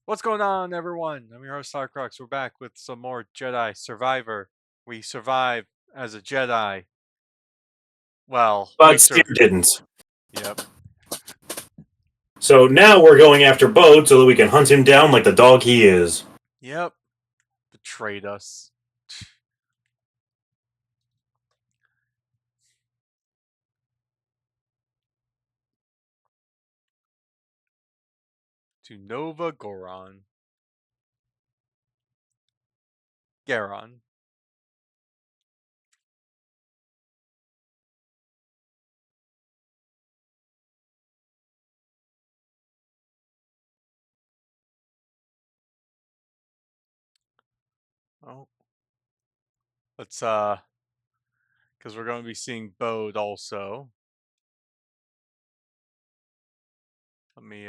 What's going on, everyone? I'm your host, Starcrux. We're back with some more Jedi Survivor. We survive as a Jedi. Well, But Steer didn't. Yep. So now we're going after Bode so that we can hunt him down like the dog he is. Yep. Betrayed us. To Nova Goron. Garon. Oh. Let's, because we're going to be seeing Bode also. Let me,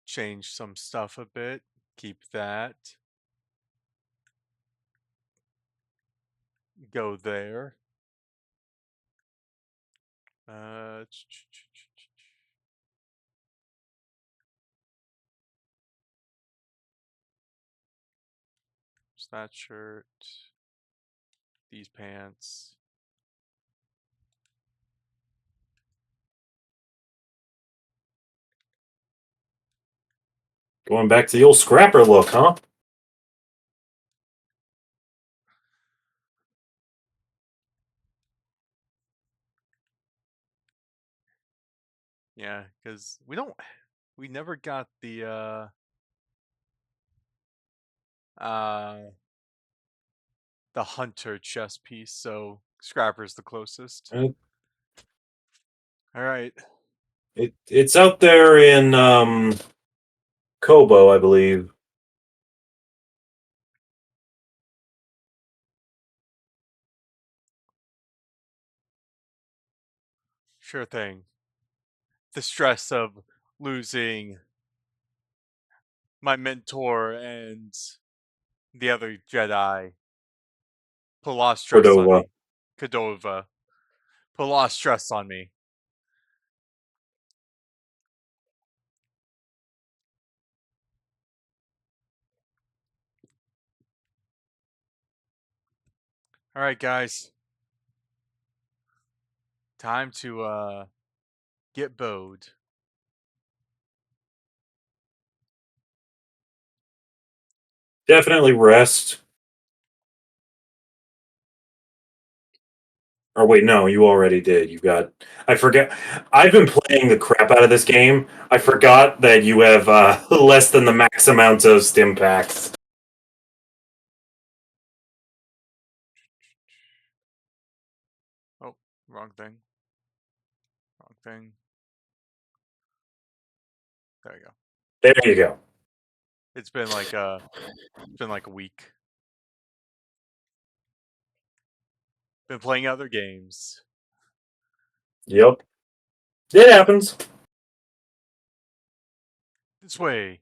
change some stuff a bit. Keep that. Go there. Just that shirt. These pants. Going back to the old scrapper look, huh? Yeah, because we never got the hunter chess piece, so Scrapper's the closest. All right. It's out there in Kobo, I believe. Sure thing. The stress of losing my mentor and the other Jedi put a lot of stress on Cordova. me. Cordova. Put a lot of stress on me. All right, guys. Time to get Bode. Definitely rest. Or wait, no, you already did. You got. I forget. I've been playing the crap out of this game. I forgot that you have less than the max amount of stim packs. Oh, wrong thing. Wrong thing. There you go. There you go. It's been like a week. Been playing other games. Yep. It happens. This way.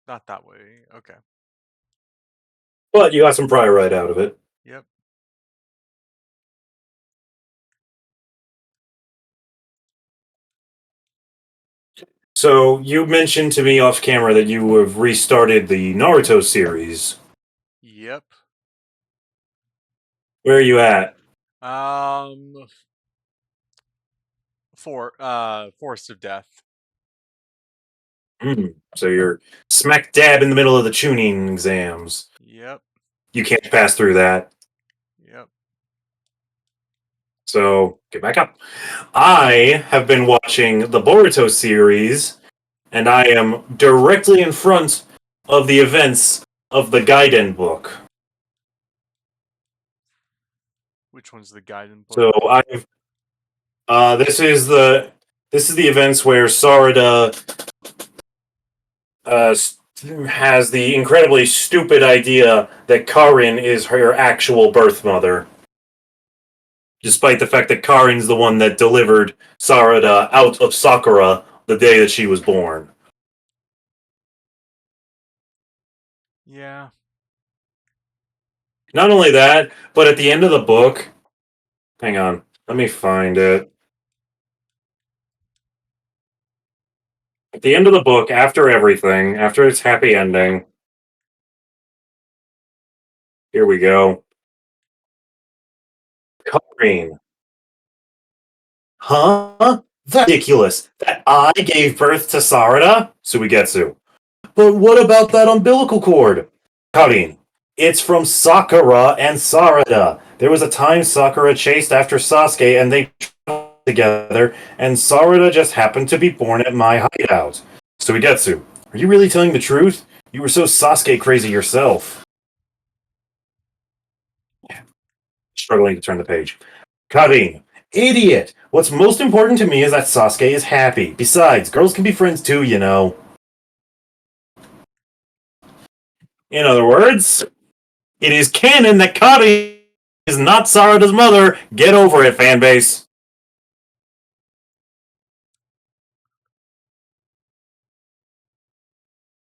Not that way. Okay. But you got some pry right out of it. Yep. So you mentioned to me off camera that you have restarted the Naruto series. Yep. Where are you at? Forest of Death. So you're smack dab in the middle of the tuning exams. Yep. You can't pass through that. Yep. So get back up. I have been watching the Boruto series, and I am directly in front of the events of the Gaiden book. Which one's the Gaiden book? So I've this is the events where Sarada has the incredibly stupid idea that Karin is her actual birth mother, despite the fact that Karin's the one that delivered Sarada out of Sakura the day that she was born. Yeah. Not only that, but at the end of the book, hang on, let me find it. At the end of the book, after everything, after its happy ending, here we go. Coloring. Huh? That's ridiculous. That I gave birth to Sarada? Suigetsu. But what about that umbilical cord? Karin. It's from Sakura and Sarada. There was a time Sakura chased after Sasuke and they traveled together, and Sarada just happened to be born at my hideout. Suigetsu. Are you really telling the truth? You were so Sasuke crazy yourself. Struggling to turn the page. Karin. Idiot! What's most important to me is that Sasuke is happy. Besides, girls can be friends too, you know. In other words, it is canon that Karin is not Sarada's mother. Get over it, fanbase.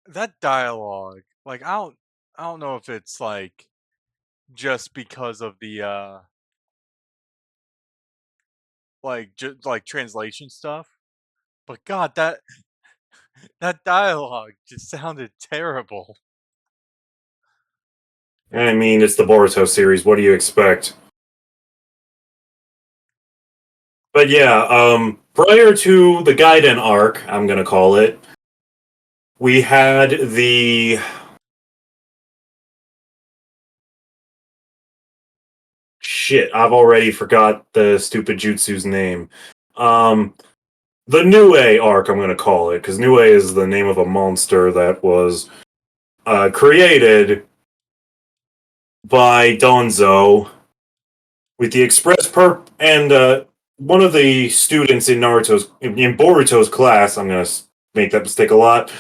That dialogue, like I don't know if it's like just because of the like just like translation stuff, but god that dialogue just sounded terrible. I mean, it's the Boruto series. What do you expect? But yeah, prior to the Gaiden arc, I'm gonna call it, we had the shit. I've already forgot the stupid jutsu's name. Um, the New A arc. I'm gonna call it because New A is the name of a monster that was created by Donzo with the express perp and one of the students in Boruto's class. I'm gonna make that mistake a lot.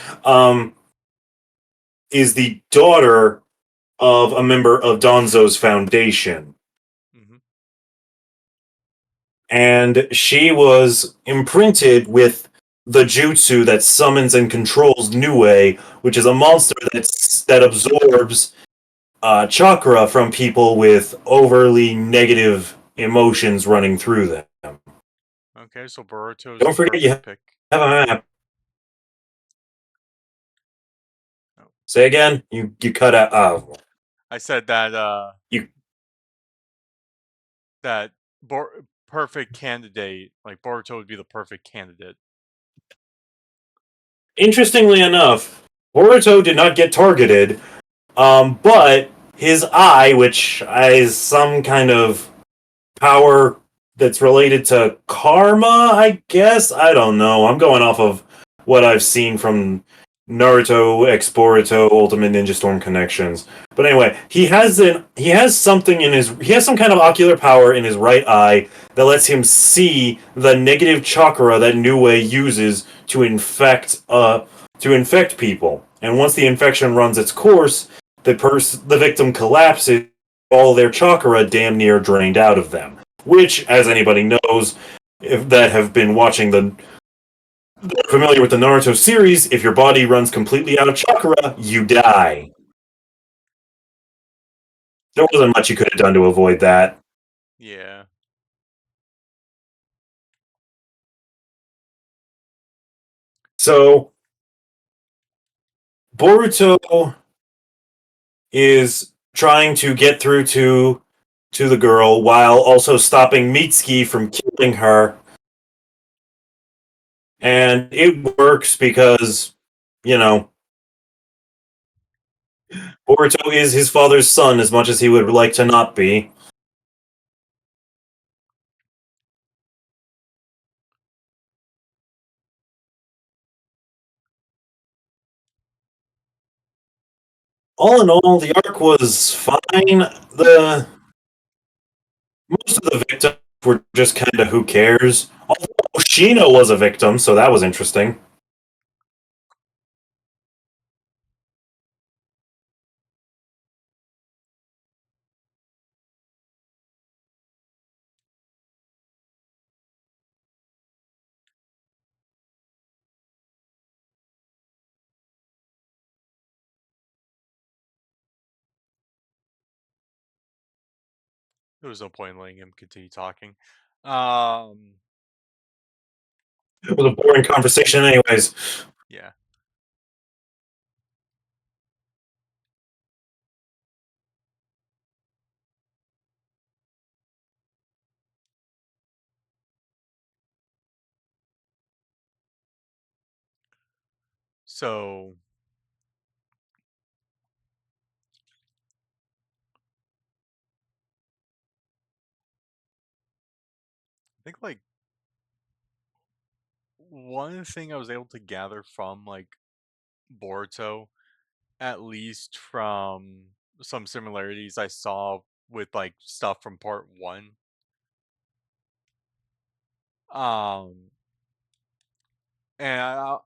Is the daughter of a member of Donzo's foundation. Hmm. And she was imprinted with the jutsu that summons and controls Nue, which is a monster that absorbs chakra from people with overly negative emotions running through them. Okay, so Boruto's Don't the forget you perfect have pick. a map. Oh. Say again. You cut out. I said that You. that perfect candidate, like Boruto would be the perfect candidate. Interestingly enough, Boruto did not get targeted, but his eye, which is some kind of power that's related to karma, I guess. I don't know. I'm going off of what I've seen from Naruto, X Boruto, Ultimate Ninja Storm connections. But anyway, he has something in his he has some kind of ocular power in his right eye that lets him see the negative chakra that Nue uses to infect people. And once the infection runs its course, the victim collapses, all their chakra damn near drained out of them. Which, as anybody knows, if that have been watching the familiar with the Naruto series, if your body runs completely out of chakra, you die. There wasn't much you could have done to avoid that. Yeah. So Boruto is trying to get through to the girl while also stopping Mitsuki from killing her, and it works because you know Boruto is his father's son as much as he would like to not be. All in all, the arc was fine. The Most of the victims were just kind of who cares. Although Shino was a victim, so that was interesting. There was no point in letting him continue talking. Um, It was a boring conversation, anyways. yeah. So I think like one thing I was able to gather from like Boruto, at least from some similarities I saw with like stuff from part one. Um, and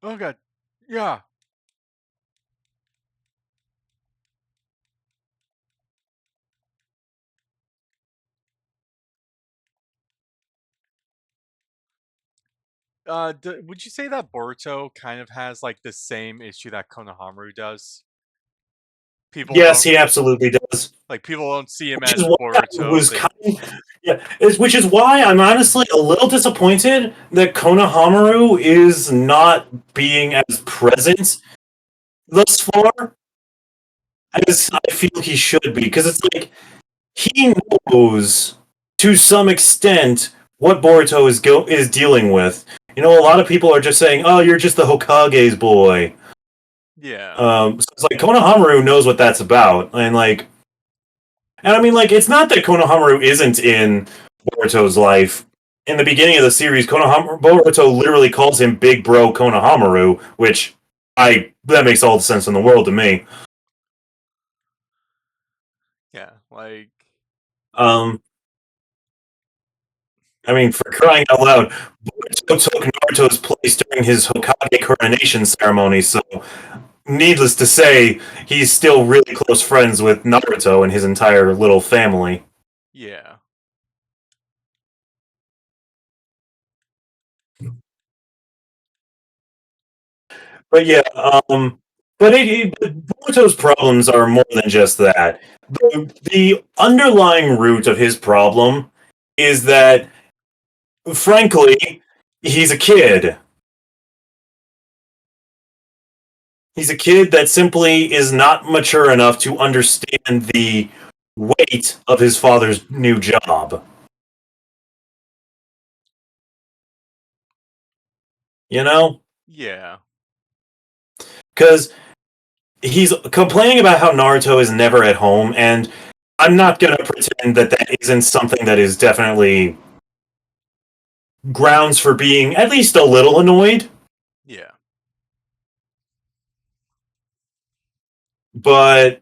oh god, yeah. Would you say that Boruto kind of has like the same issue that Konohamaru does? People Yes, don't he absolutely does. people don't see him Which is as why I Boruto. was which is why I'm honestly a little disappointed that Konohamaru is not being as present thus far as I feel he should be. Because it's like he knows to some extent what Boruto is dealing with. You know, a lot of people are just saying, "Oh, you're just the Hokage's boy." Yeah, So it's like Konohamaru knows what that's about, and I mean, like, it's not that Konohamaru isn't in Boruto's life. In the beginning of the series, Boruto literally calls him Big Bro Konohamaru, which that makes all the sense in the world to me. yeah. Like Um, I mean, for crying out loud, Boruto took Naruto's place during his Hokage coronation ceremony, so needless to say, he's still really close friends with Naruto and his entire little family. yeah, But yeah, but Boruto's problems are more than just that. The underlying root of his problem is that, frankly, he's a kid. He's a kid that simply is not mature enough to understand the weight of his father's new job. You know? yeah. Because he's complaining about how Naruto is never at home, and I'm not going to pretend that that isn't something that is definitely grounds for being at least a little annoyed. Yeah. But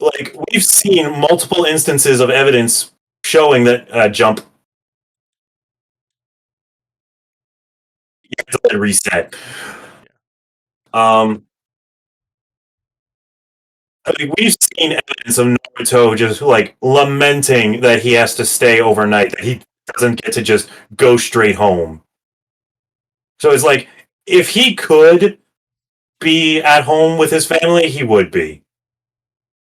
like we've seen multiple instances of evidence showing that jump you have to let it reset. Yeah. Um, I mean, we've seen evidence of Naruto just like lamenting that he has to stay overnight, that he doesn't get to just go straight home. So it's like if he could be at home with his family, he would be.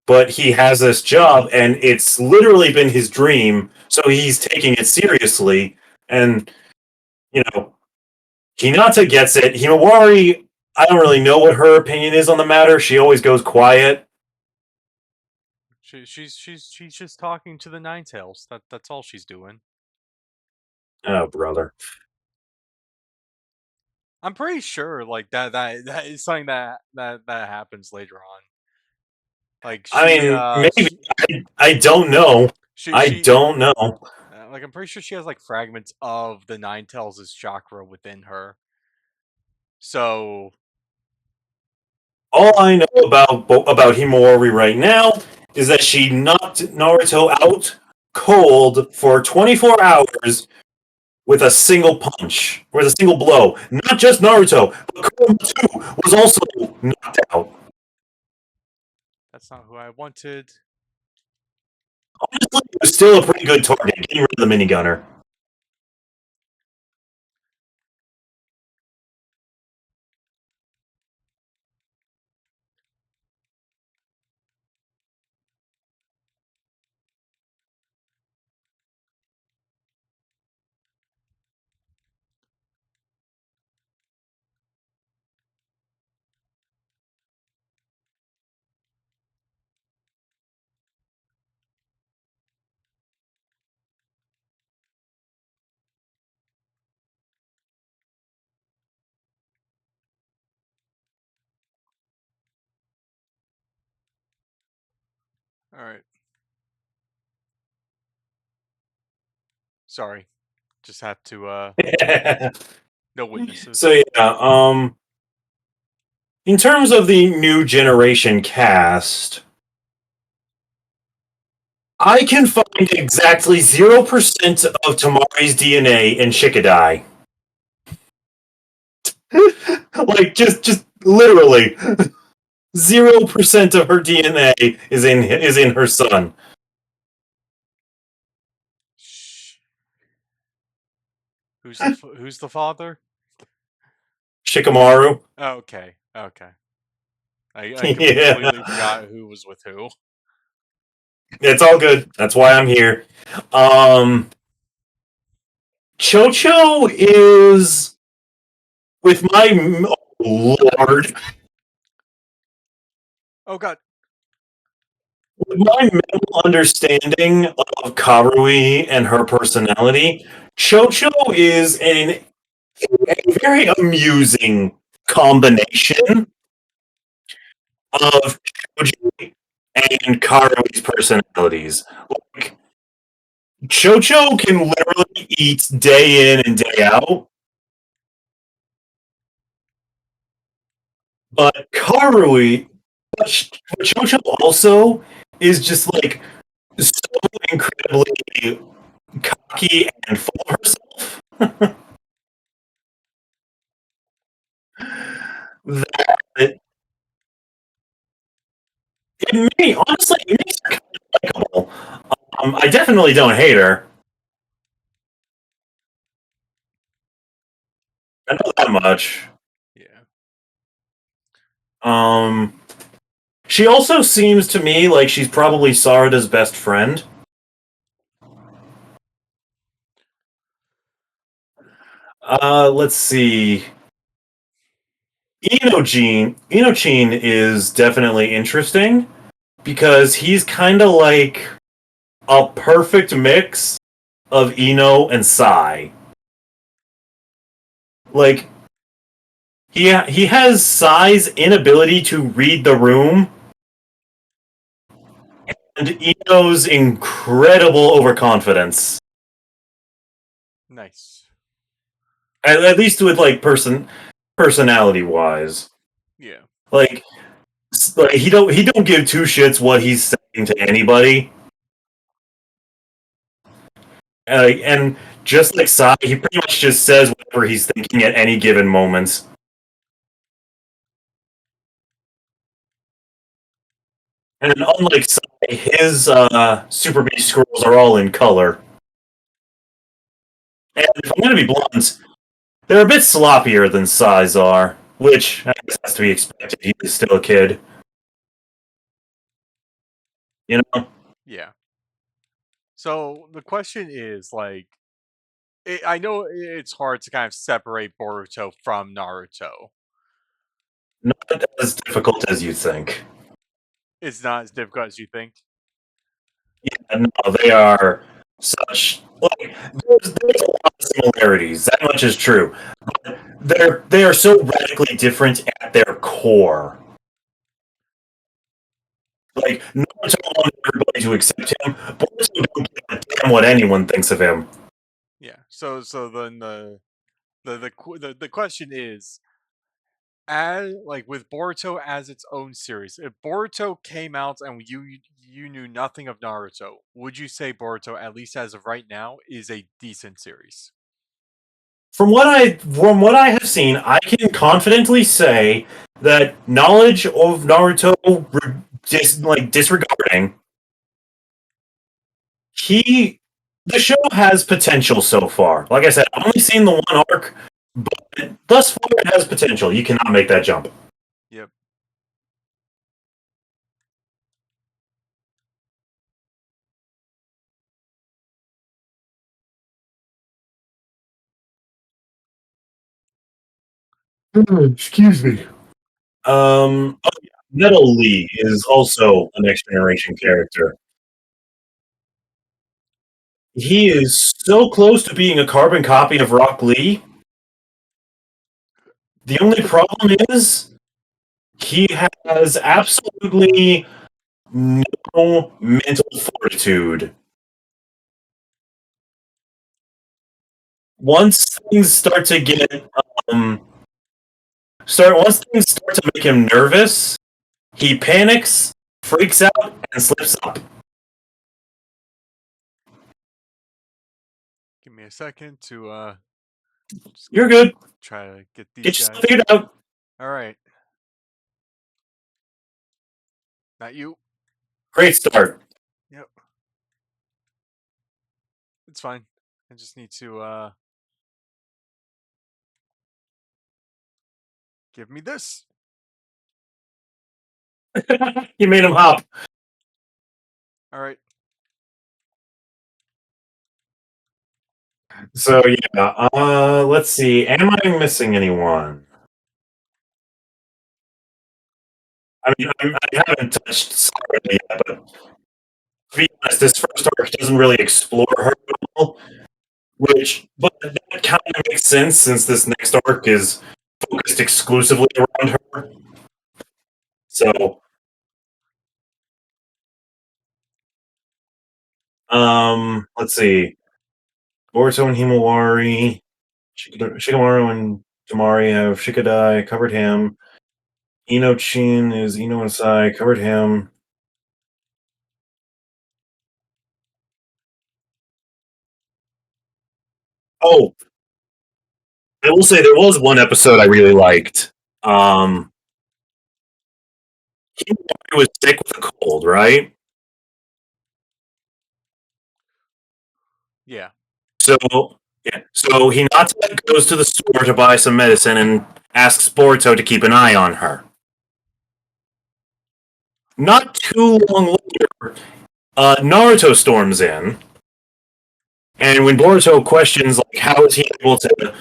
But he has this job, and it's literally been his dream, so he's taking it seriously. And you know, Hinata gets it. Himawari, I don't really know what her opinion is on the matter. She always goes quiet. She's just talking to the Nine Tails. That's all she's doing. Oh, brother. I'm pretty sure like that is something that happens later on. Like I mean, maybe. I don't know. I she don't know. like I'm pretty sure she has like fragments of the Nine Tails' chakra within her. So All I know about Himawari right now is that she knocked Naruto out cold for 24 hours with a single punch, with a single blow. Not just Naruto, but Kurama too was also knocked out. that's not who I wanted. Honestly, it was still a pretty good target, getting rid of the minigunner. All right. Sorry. Just have to no So witnesses. yeah, in terms of the new generation cast, I can find exactly 0% of Tamari's DNA in Shikadai. Like just literally 0% of her DNA is in her son. Shh. Who's the father? Shikamaru. Oh, okay. Okay. I Yeah. completely forgot who was with who. It's all good. That's why I'm here. Chocho is with my oh, lord, Oh god. with my minimal understanding of Karui and her personality, Chocho is a very amusing combination of Choji and Karui's personalities. Like, Chocho can literally eat day in and day out, but Chocho also is just like so incredibly cocky and full of herself that it makes her kind of likable. I definitely don't hate her. I know that much. Yeah. Um, she also seems to me like she's probably Sarada's best friend. Let's see. Inochin is definitely interesting because he's kind of like a perfect mix of Ino and Sai. Like he has Sai's inability to read the room and Ino's incredible overconfidence. Nice. At least with like personality wise. Yeah. Like, like he don't give two shits what he's saying to anybody. And just like Sai, he pretty much just says whatever he's thinking at any given moment. And unlike Sai, his Super Beast scrolls are all in color. And if I'm going to be blunt, they're a bit sloppier than Sai's are, which I guess has to be expected. He is still a kid, you know. Yeah. So the question is like I know it's hard to kind of separate Boruto from Naruto. Not as difficult as you think. It's not as difficult as you think. And no, they are such like there's a lot of similarities. That much is true. They are so radically different at their core. Like Naruto wanted everybody to accept him, Boruto don't give a damn what anyone thinks of him. Yeah. So then the question is, as like with Boruto as its own series, if Boruto came out and you knew nothing of Naruto, would you say Boruto, at least as of right now, is a decent series? From what I have seen, I can confidently say that knowledge of Naruto, disregarding, he the show has potential so far. Like I said, I've only seen the one arc, but thus far it has potential. You cannot make that jump. Yep. Excuse me. Oh, yeah, Metal Lee is also a next generation character. He is so close to being a carbon copy of Rock Lee. The only problem is he has absolutely no mental fortitude. Once things start to get um, start once things start to make him nervous, he panics, freaks out, and slips up. Give me a second to just You're good. try to get these Get yourself guys. figured out. All right, not you. Great start. Yep, it's fine. I just need to give me this. You made him hop. All right. So yeah, let's see. Am I missing anyone? I mean, I haven't touched Sarah yet, but to be honest, this first arc doesn't really explore her at all. But that kind of makes sense since this next arc is focused exclusively around her. So, let's see. Boruto and Himawari, Shikamaru and Tamari have Shikadai, covered him. Inochin is Ino and Sai, covered him. Oh, I will say there was one episode I really liked. Himawari was sick with a cold, right? Yeah. So yeah, so Hinata goes to the store to buy some medicine and asks Boruto to keep an eye on her. Not too long later, Naruto storms in, and when Boruto questions like how is he able to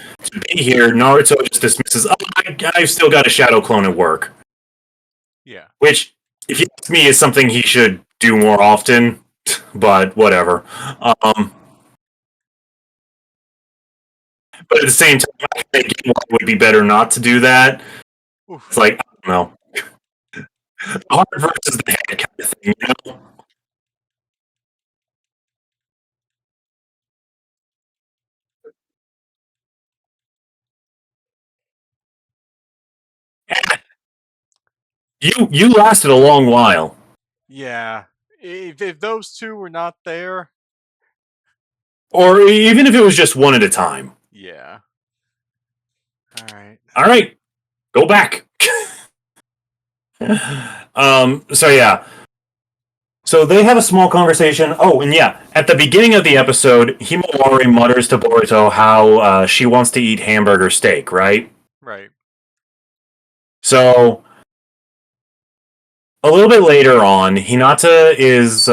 be here, Naruto just dismisses, "Oh, I've still got a shadow clone at work," Yeah. which, if you ask me, is something he should do more often. But whatever. Um, but at the same time, I think it would be better not to do that. It's Oof. like I don't know, heart versus the head kind of thing, you know? You lasted a long while, Yeah. If those two were not there, or even if it was just one at a time. yeah. All right. All right, go back. So yeah, so they have a small conversation. Oh, and yeah, at the beginning of the episode, Himawari mutters to Boruto how she wants to eat hamburger steak, right? Right. So a little bit later on, Hinata is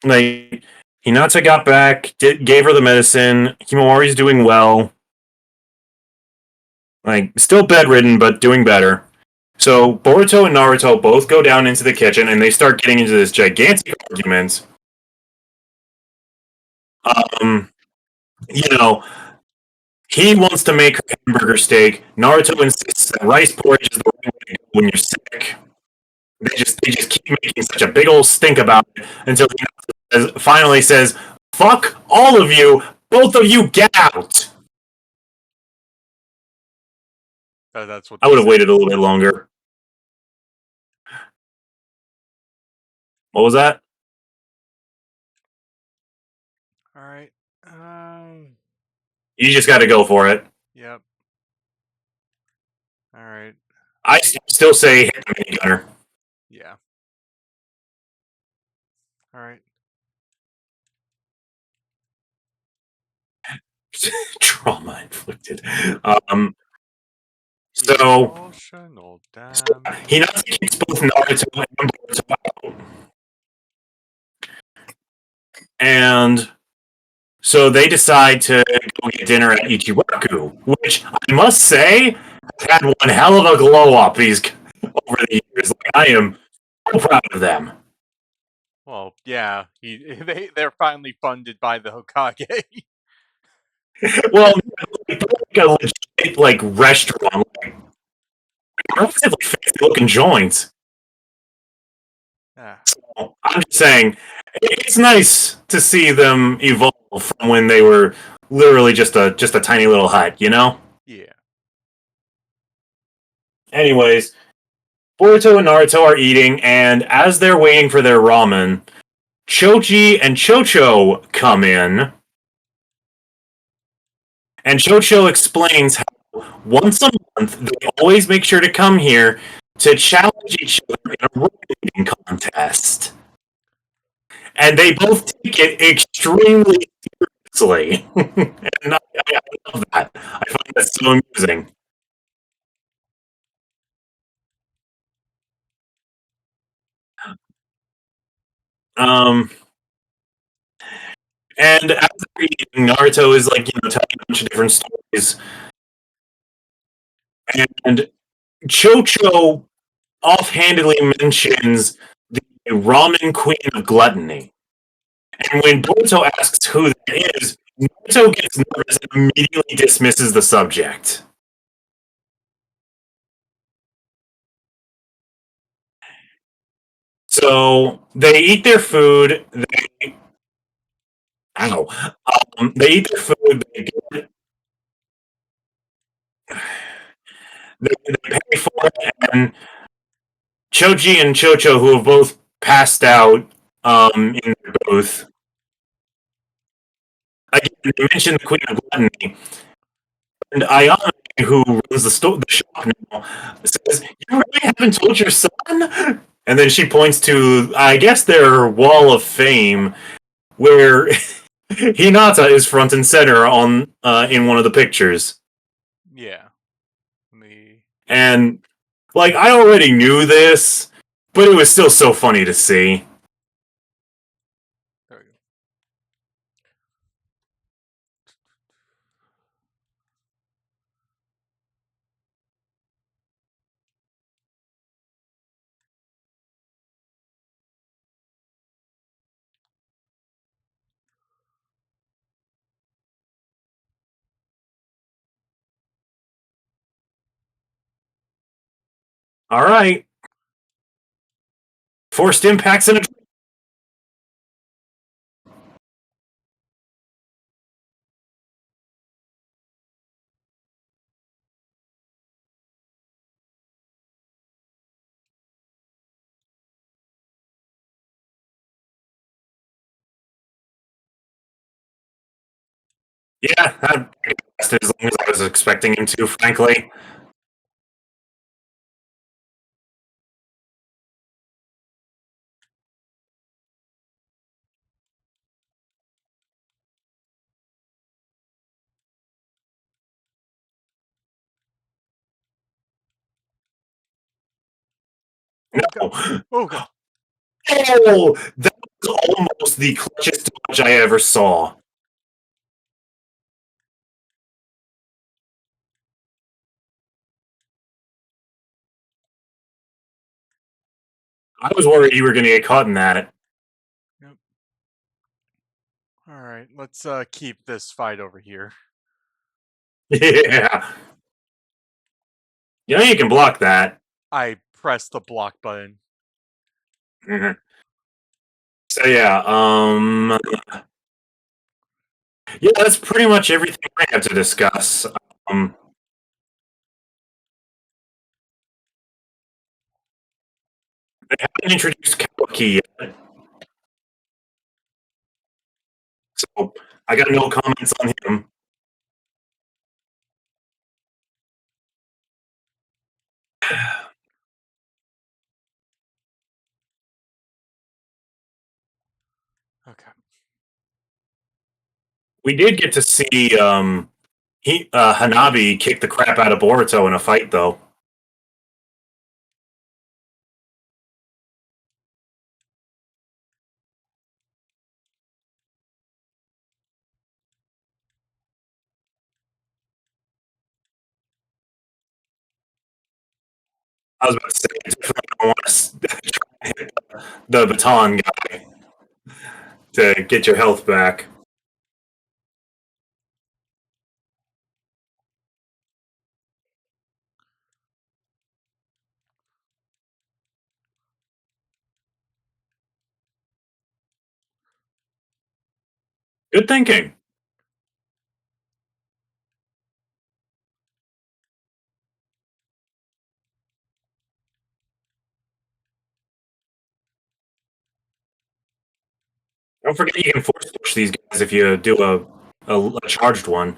like Hinata got back, gave her the medicine. Himawari's doing well, like still bedridden, but doing better. So Boruto and Naruto both go down into the kitchen and they start getting into this gigantic argument. Um, you know, he wants to make her hamburger steak. Naruto insists that rice porridge is the right way to go when you're sick. They just keep making such a big old stink about it until he finally says, "Fuck all of you, both of you get out." That's what I they would have say. waited a little bit longer. What was that? All right. You just got to go for it. Yep. All right. I still say hit the mini gunner. Yeah. All right. Trauma inflicted. Um, so, Emotional so damage. Hinata keeps both Naruto and Boruto out, and so they decide to go get dinner at Ichiwaku, which I must say had one hell of a glow up these over the years. Like, I am so proud of them. Well, yeah. They're finally funded by the Hokage. Well, like a legit like restaurant, like fancy looking joints. I'm just saying it's nice to see them evolve from when they were literally just a tiny little hut, you know? Yeah. Anyways, Boruto and Naruto are eating, and as they're waiting for their ramen, Choji and Chocho come in, and Chocho explains how once a month they always make sure to come here to challenge each other in a rope eating contest. And they both take it extremely seriously. And I love that. I find that so amusing. Um, and as they're eating, Naruto is like, telling a bunch of different stories. And Chocho offhandedly mentions the ramen queen of gluttony. And when Boruto asks who that is, Naruto gets nervous and immediately dismisses the subject. So they eat their food. Ow. They eat their food. They pay for it, and Choji and Chocho, who have both passed out in their booth, again, they mentioned the Queen of Gluttony, and Ayane, who runs the shop now, says, "You really haven't told your son?" And then she points to, I guess, their wall of fame, where Hinata is front and center on in one of the pictures. Yeah. Me. And like I already knew this, but it was still so funny to see. There we go. All right, forced impacts and yeah, that lasted as long as I was expecting him to. Frankly, Oh god. no. Oh god. Oh, that was almost the clutchest dodge I ever saw. I was worried you were going to get caught in that. Yep. All right. Let's keep this fight over here. Yeah, you can block that. I press the block button. Mhm. So yeah, yeah, that's pretty much everything I have to discuss. Um, they haven't introduced Kawaki yet, so I got no comments on him. Okay. We did get to see Hanabi kick the crap out of Boruto in a fight, though. I was about to say, I definitely don't want to try to hit the baton guy to get your health back. Good thinking. Don't forget you can force push these guys if you do a charged one.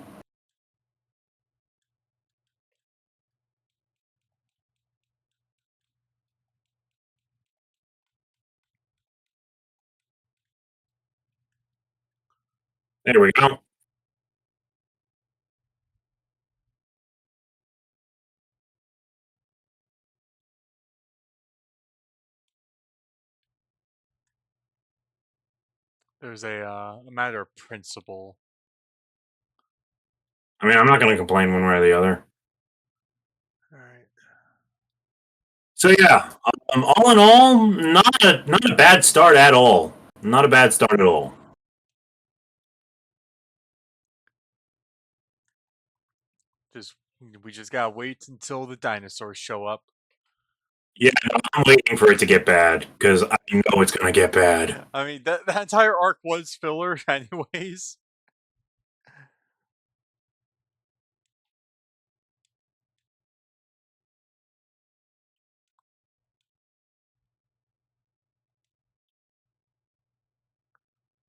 There we go. There's a matter of principle. I mean, I'm not going to complain one way or the other. All right. So yeah, all in all, not a bad start at all. Not a bad start at all. Just we just gotta wait until the dinosaurs show up. Yeah, no, I'm waiting for it to get bad because I know it's going to get bad. I mean that entire arc was filler, anyways.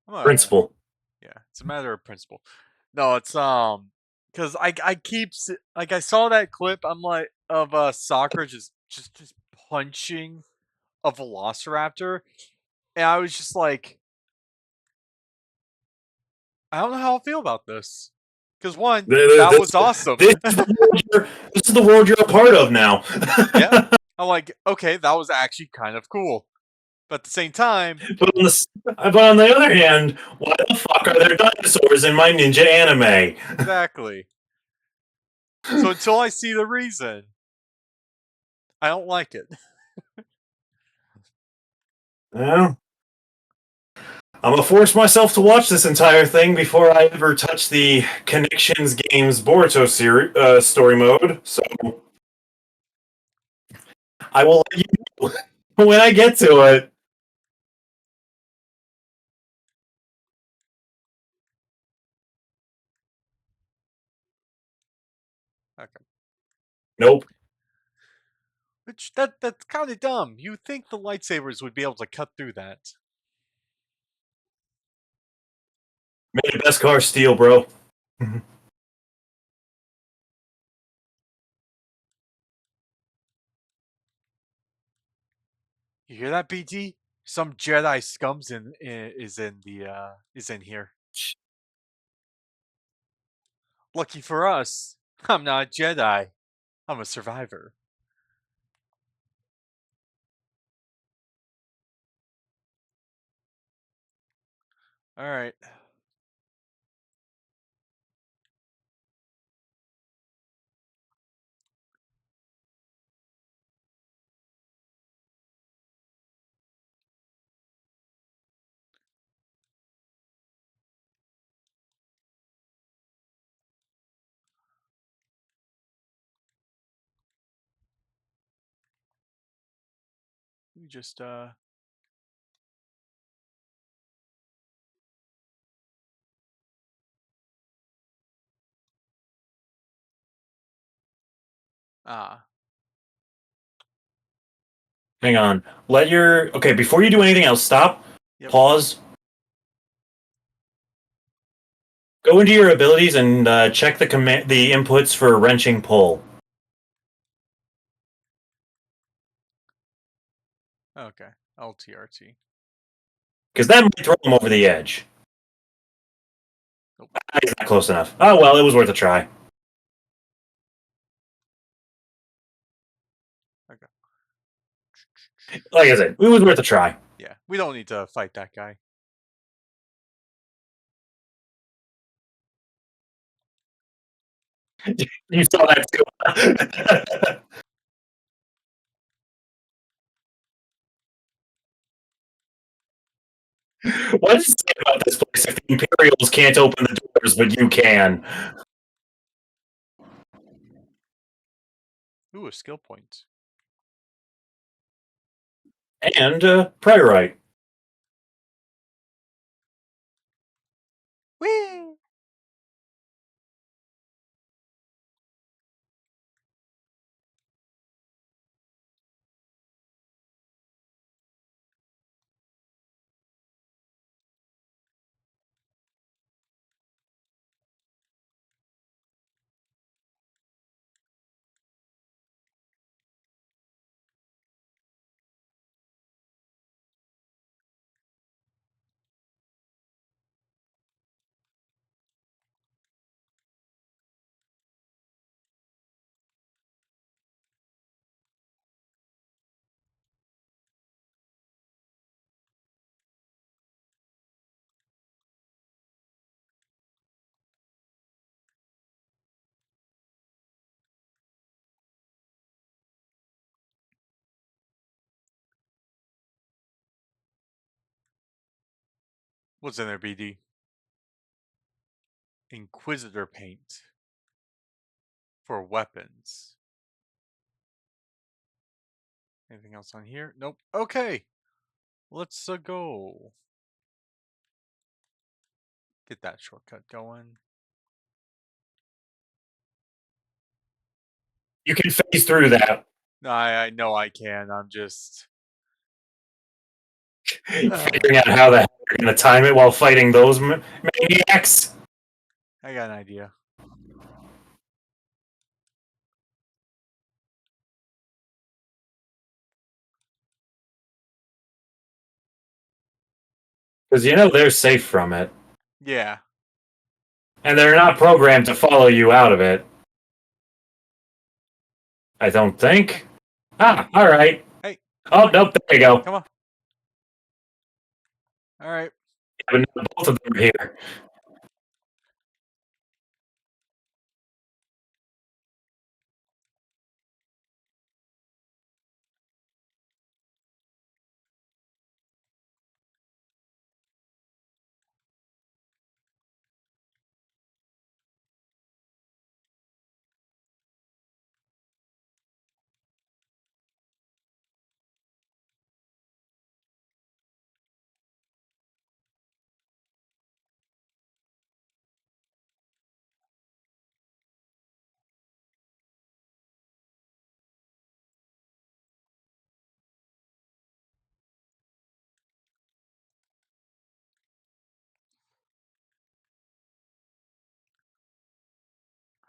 I'm a Principle. Yeah, it's a matter of principle. No, it's because I keep like I saw that clip. I'm like of Sakura just punching a Velociraptor, and I was just like, I don't know how I feel about this. Because one, that This, was awesome. this is the world this is the world you're a part of now. Yeah, I'm like, okay, that was actually kind of cool. But at the same time, But on the other hand, why the fuck are there dinosaurs in my ninja anime? exactly. So until I see the reason, I don't like it. Well, I'm gonna force myself to watch this entire thing before I ever touch the Connections Games Boruto story mode. So I will let you know when I get to it. Okay. Nope. Which that's kind of dumb. You think the lightsabers would be able to cut through that? May the best car steal, bro. You hear that, BT? Some Jedi scums is in here. Lucky for us, I'm not a Jedi. I'm a survivor. All right. We just ah. Hang on. Let your okay before you do anything else. Stop. Yep. Pause. Go into your abilities and check the inputs for wrenching pull Okay. LTRT. because that might throw them over the edge. Nope. It's not close enough. Oh well, it was worth a try. Okay. Like I said, it was worth a try. Yeah. We don't need to fight that guy. You saw that too. What is it say about this place if the Imperials can't open the doors, but you can? Ooh, a skill point. And Priorite. What's in there, BD? Inquisitor paint for weapons. Anything else on here? Nope. Okay. Let's go. Get that shortcut going. You can phase through that. No, I know I can. I'm just Figuring out how the hell you're going to time it while fighting those maniacs. I got an idea. Because you know they're safe from it. Yeah. And they're not programmed to follow you out of it. I don't Hey, think. Ah, alright. hey, Oh, nope, there you go. come on. All right. But both of them are here.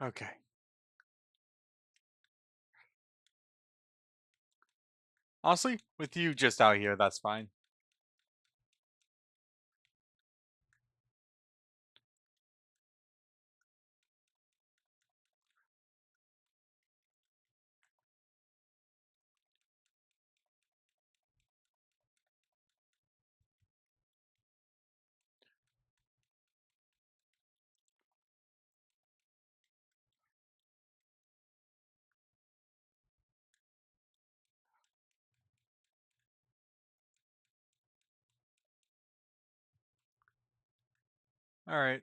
Okay. Honestly, with you just out here, that's fine. All right.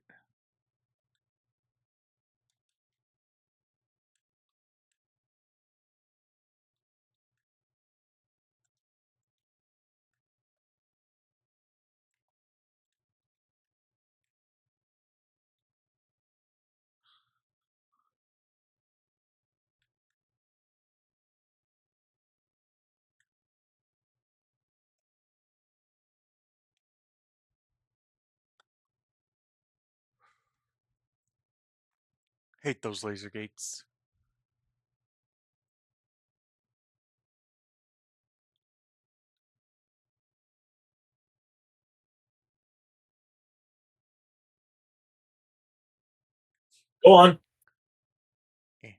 Hate those laser gates. Go on. Eh.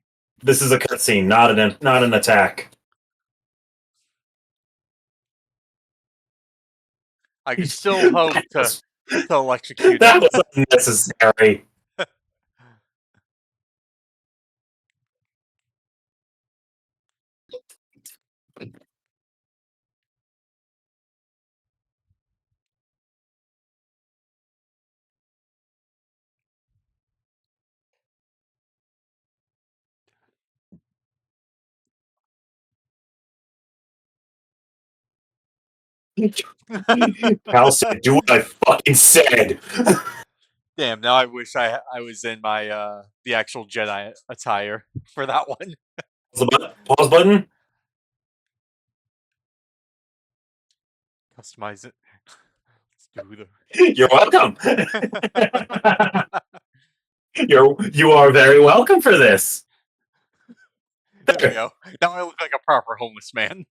This is a cutscene, not an attack. I could still hope that was to electrocute it. that was unnecessary. Cal said, "Do what I fucking said." Damn, now I wish I was in my the actual Jedi attire for that one. Pause button. Customize it. Let's do You're welcome. the You are very welcome for this. There we There. go. Now I look like a proper homeless man.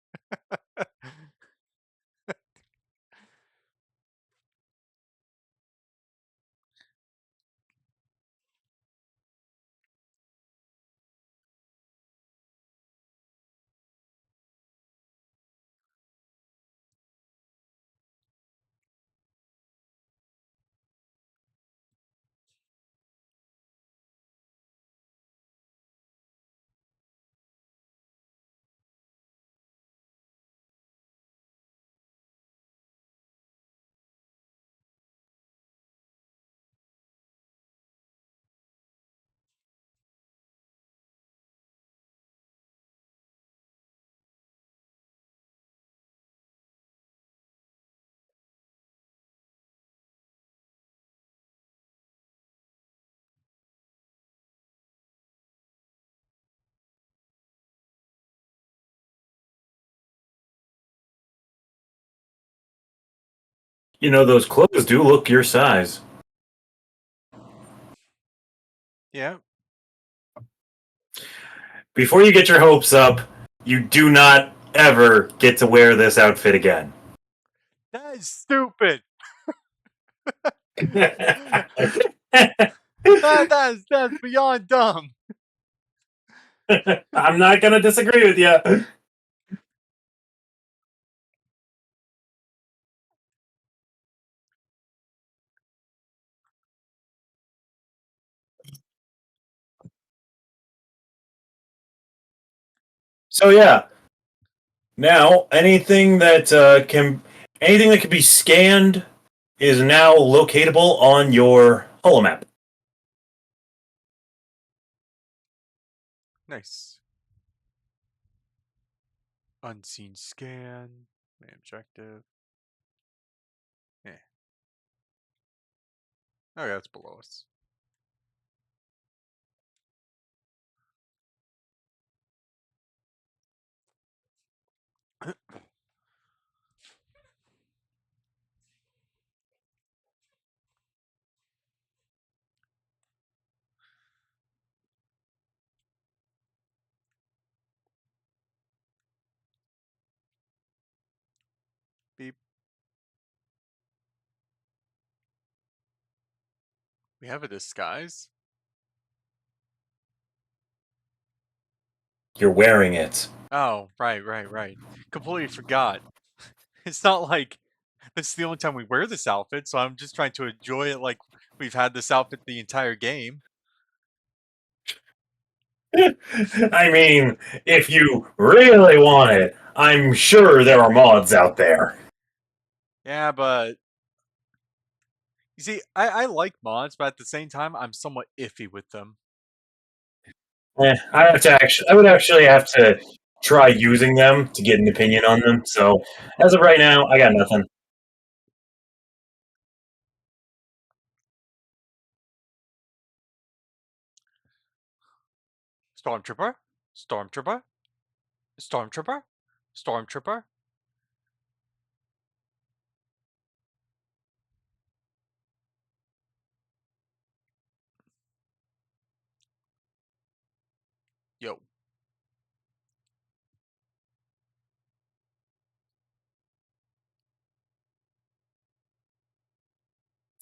You know, those clothes do look your size. Yeah, Before you get your hopes up, you do not ever get to wear this outfit again. that is stupid. That's beyond dumb. I'm not going to disagree with you. So yeah, now anything that can be scanned is now locatable on your holomap. Nice. Unseen scan. Main objective. Yeah. Okay, that's below us. Beep. We have a disguise. You're wearing it. Oh, right. Completely forgot. It's not like this is the only time we wear this outfit, so I'm just trying to enjoy it like we've had this outfit the entire game. I mean, if you really want it, I'm sure there are mods out there. Yeah, but you see, I like mods, but at the same time, I'm somewhat iffy with them. I would actually have to try using them to get an opinion on them. So as of right now, I got nothing. Stormtrooper, Stormtrooper, Stormtrooper, Stormtrooper. Yo,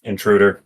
Intruder.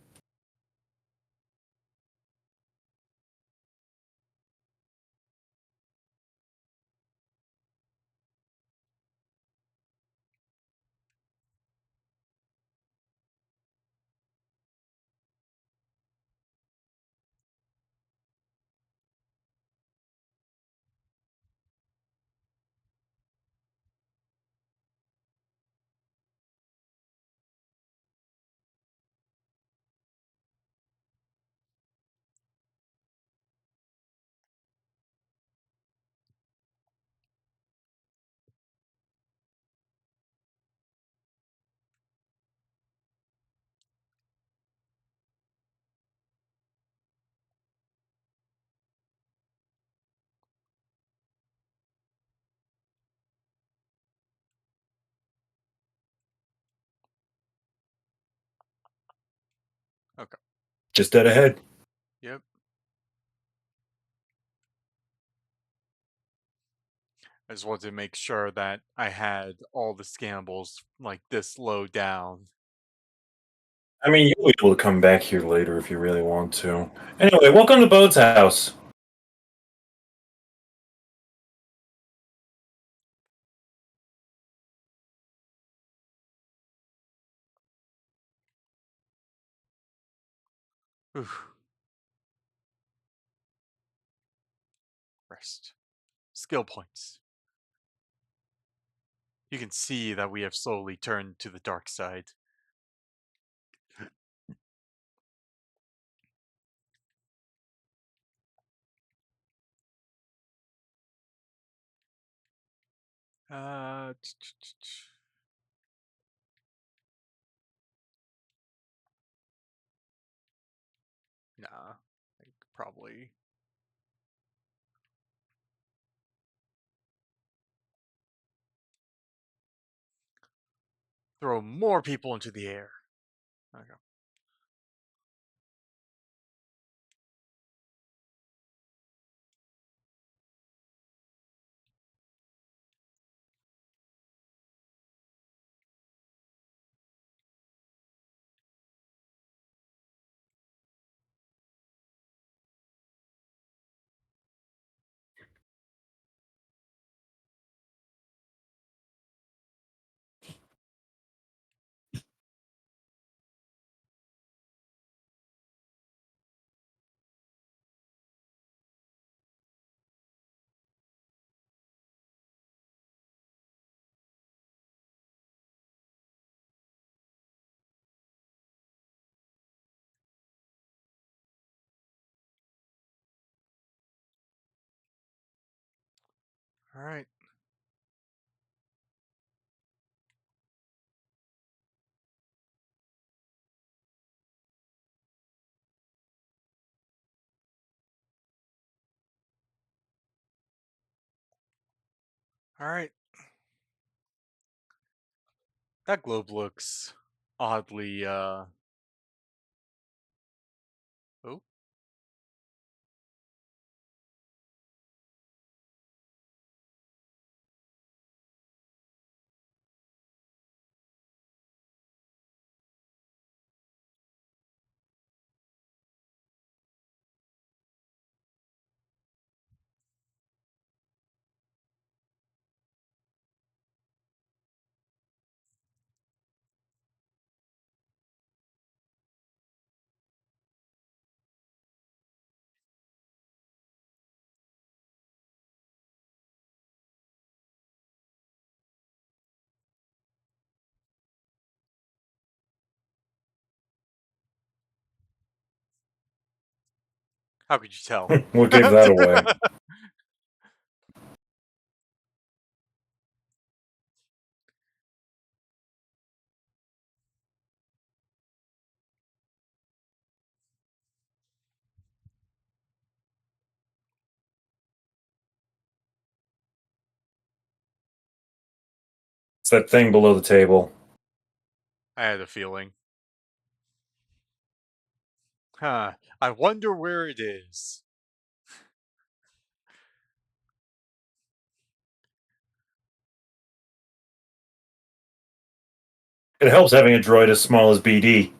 okay, Just dead ahead. yep. I just wanted to make sure that I had all the scannables like this low down. I mean, you'll be able to come back here later if you really want to. Anyway, welcome to Boat's house. Oof. Rest. Skill points. You can see that we have slowly turned to the dark side. Uh, nah, I could probably. throw more people into the air. Okay. All right. All right. That globe looks oddly oh, how could you tell? What gave that away? It's that thing below the table. I had a feeling. Huh. I wonder where it is. It helps having a droid as small as BD.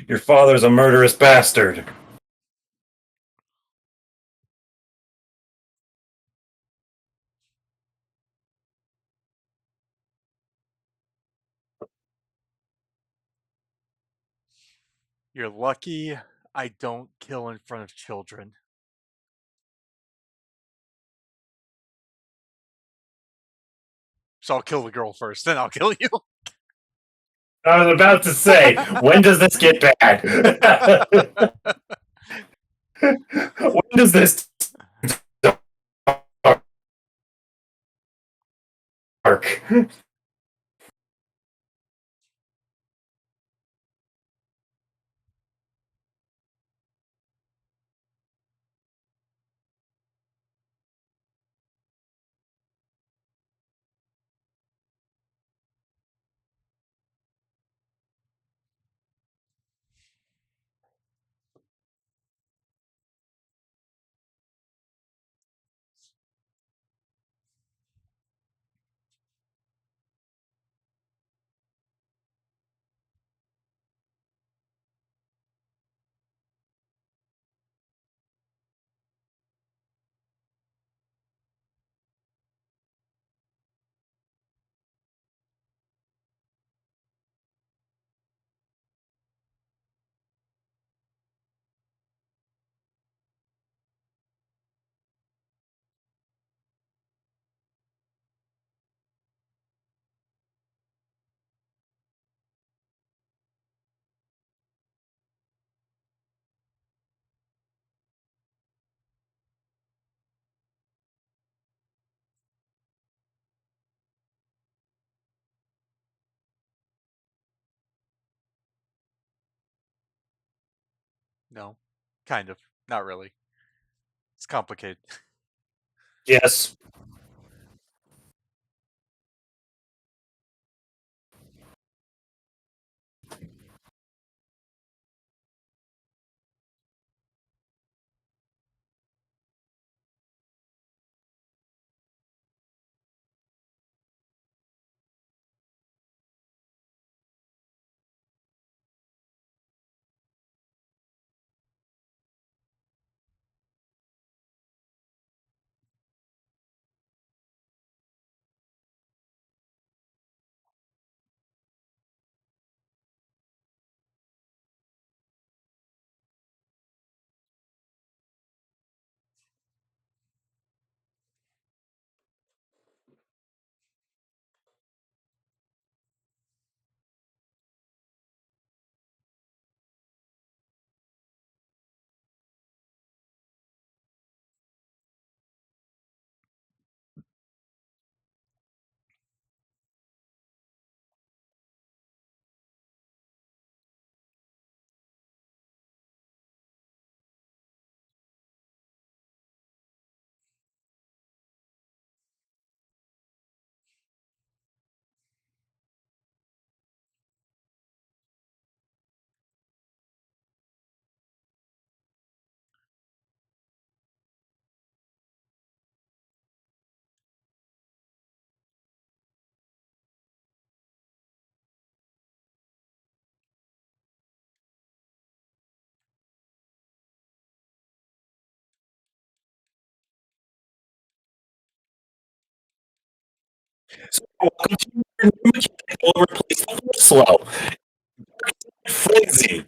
Your father's a murderous bastard. You're lucky I don't kill in front of children. So I'll kill the girl first, then I'll kill you. I was about to say, when does this get bad? When does this dark? No, kind of, not really. It's complicated. Yes. So welcome to your new mechanical replace the force slow. Frenzy.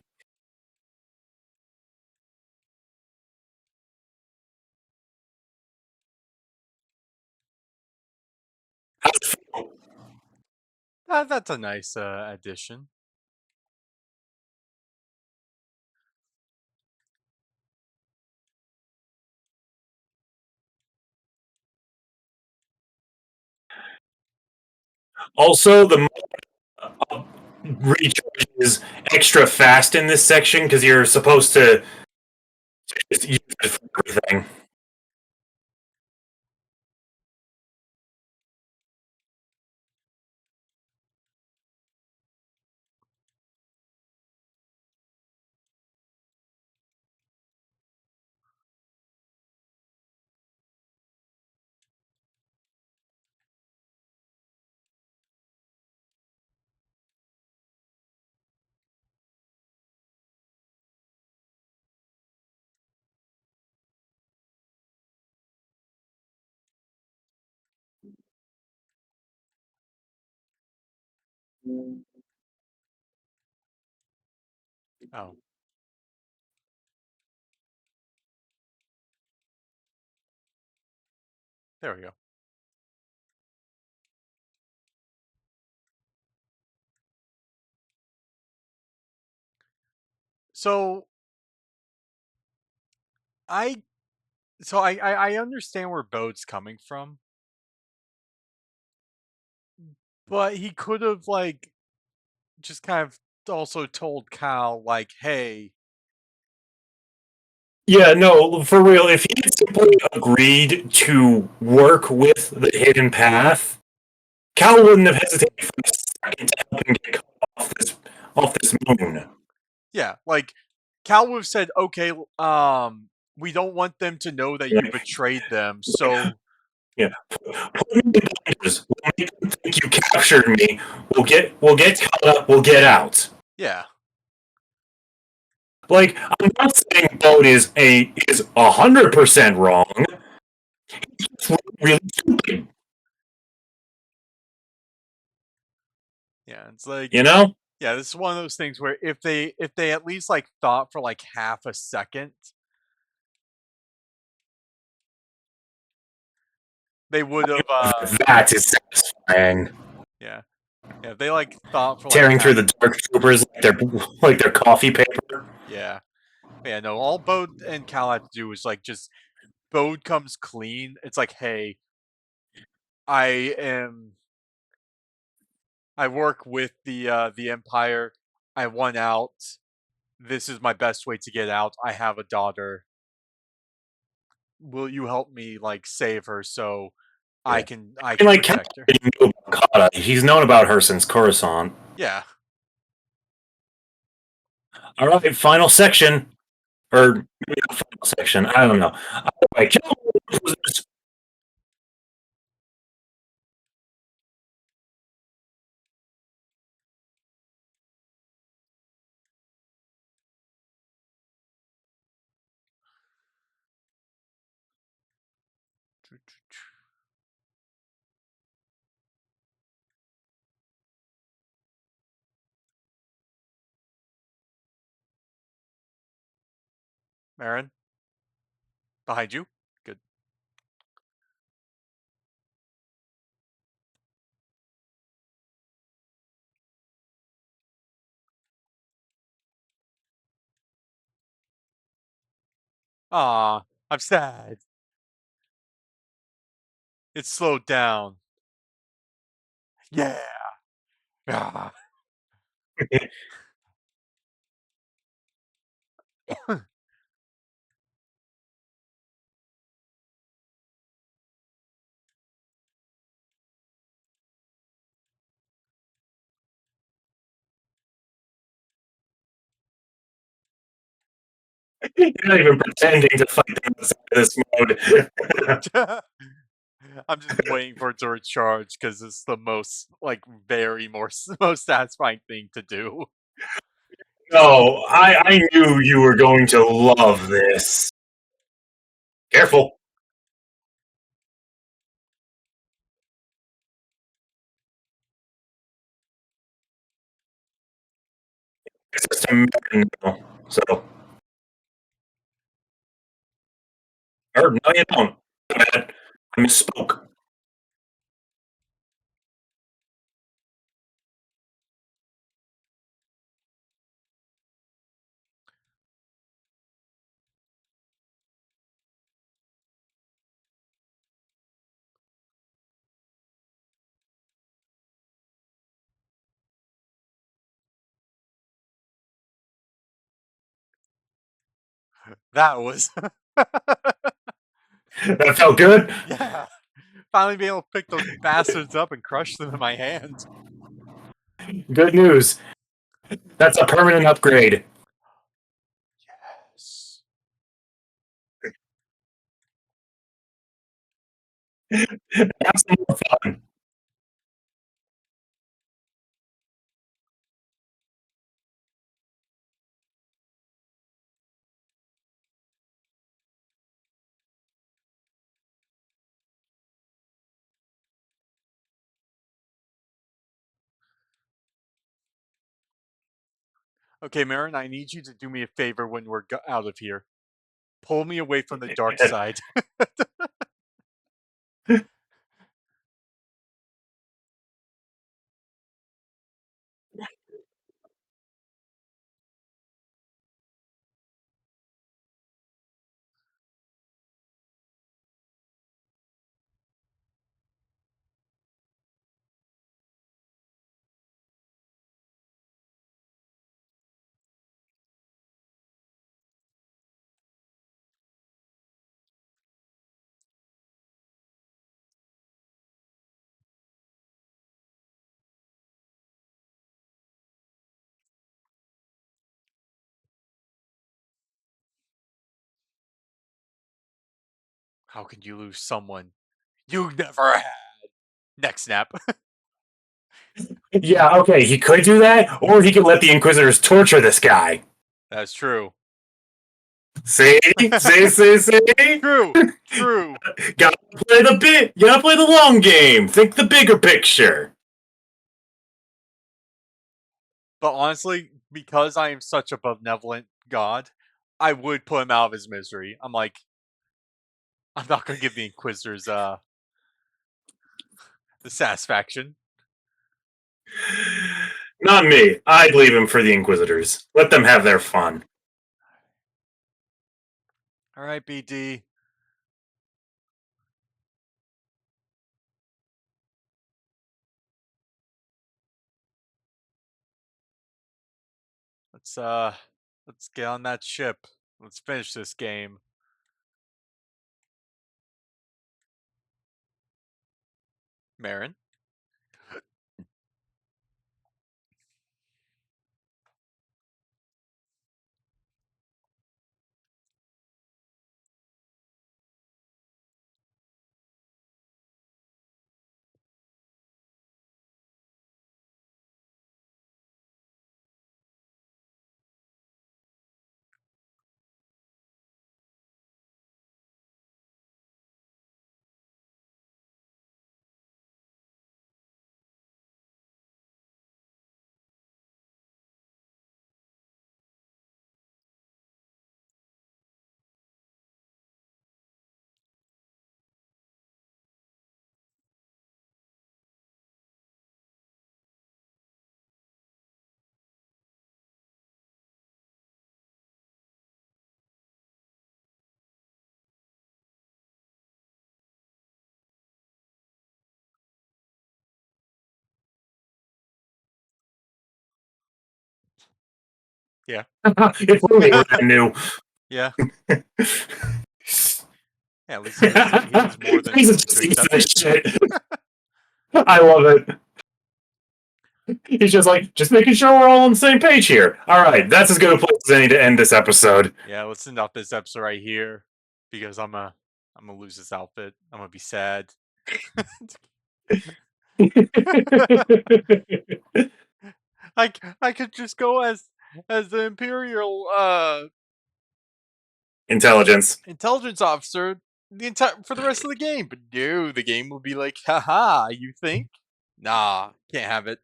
That's a nice addition. Also, the recharge is extra fast in this section because you're supposed to just use it for everything. Oh, there we go. So I I understand where Bode's coming from, but he could have like just kind of also told Cal like, "Hey, Yeah, no, for real. If he had simply agreed to work with the hidden path, Cal wouldn't have hesitated for a second to help him get off this moon. yeah, like Cal would have said, "Okay, we don't want them to know that you Like, betrayed them, so yeah, put me in blinders. We'll make them think you captured me. We'll get caught up. We'll get out. yeah, Like, I'm not saying Bode is 100% wrong. It's really stupid. yeah." It's like, You know? yeah, this is one of those things where if they at least like thought for like half a second, they would have. That is satisfying. Yeah, yeah. If they like thought for like Tearing half. through the dark troopers like they're coffee paper. Yeah, yeah. No, all Bode and Cal had to do was like just Bode comes clean. It's like, hey, I am. I work with the Empire. I won out. this is my best way to get out. I have a daughter. Will you help me like save her so I Yeah. can I I mean, can like, protect her? Captain knew about Kata. He's known about her since Coruscant. Yeah. All right, final section. Or maybe not final section. I don't know. Anyway, kill prisoners. Marin, behind you. Good. Ah, I'm sad. It's slowed down. Yeah. Ah. You're not even pretending to fight them outside of this mode. I'm just waiting for it to recharge because it's the most like very more most satisfying thing to do. No, I knew you were going to love this. Careful. It's just a man now. So, or no, you don't. My bad. I misspoke. That was That felt good. yeah. Finally being able to pick those bastards up and crush them in my hand. Good news. That's a permanent upgrade. Yes. Have some more fun. Okay, Marin, I need you to do me a favor when we're out of here. Pull me away from the dark side. How can you lose someone you never had? Neck snap. Yeah, okay, he could do that, or he could let the Inquisitors torture this guy. That's true. See? See? True. True. Gotta play the bit. Gotta play the long game. Think the bigger picture. But honestly, because I am such a benevolent god, I would put him out of his misery. I'm like, I'm not gonna give the Inquisitors the satisfaction. Not me. I'd leave him for the Inquisitors. Let them have their fun. All right, BD. Let's Let's get on that ship. Let's finish this game. Marin? Yeah. If only we were that new. Yeah. Yeah, at least he was more than He's willing just to used to accept this it. shit. I love it. He's just like, just making sure we're all on the same page here. All right, that's as good a place as any to end this episode. Yeah, let's end off this episode right here because I'm gonna lose this outfit. I'm gonna be sad. I could just go as the Imperial Intelligence. intelligence officer the entire for the rest of the game, but no, the game will be like, haha, you think? Nah, can't have it.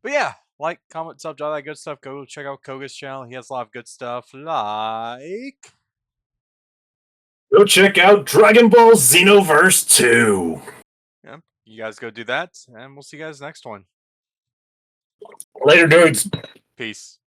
But yeah, like, comment, sub, all that good stuff. Go check out Kohga's channel. He has a lot of good stuff. Like, Go check out Dragon Ball Xenoverse 2. yeah, you guys go do that, and we'll see you guys next one. Later, dudes. Peace.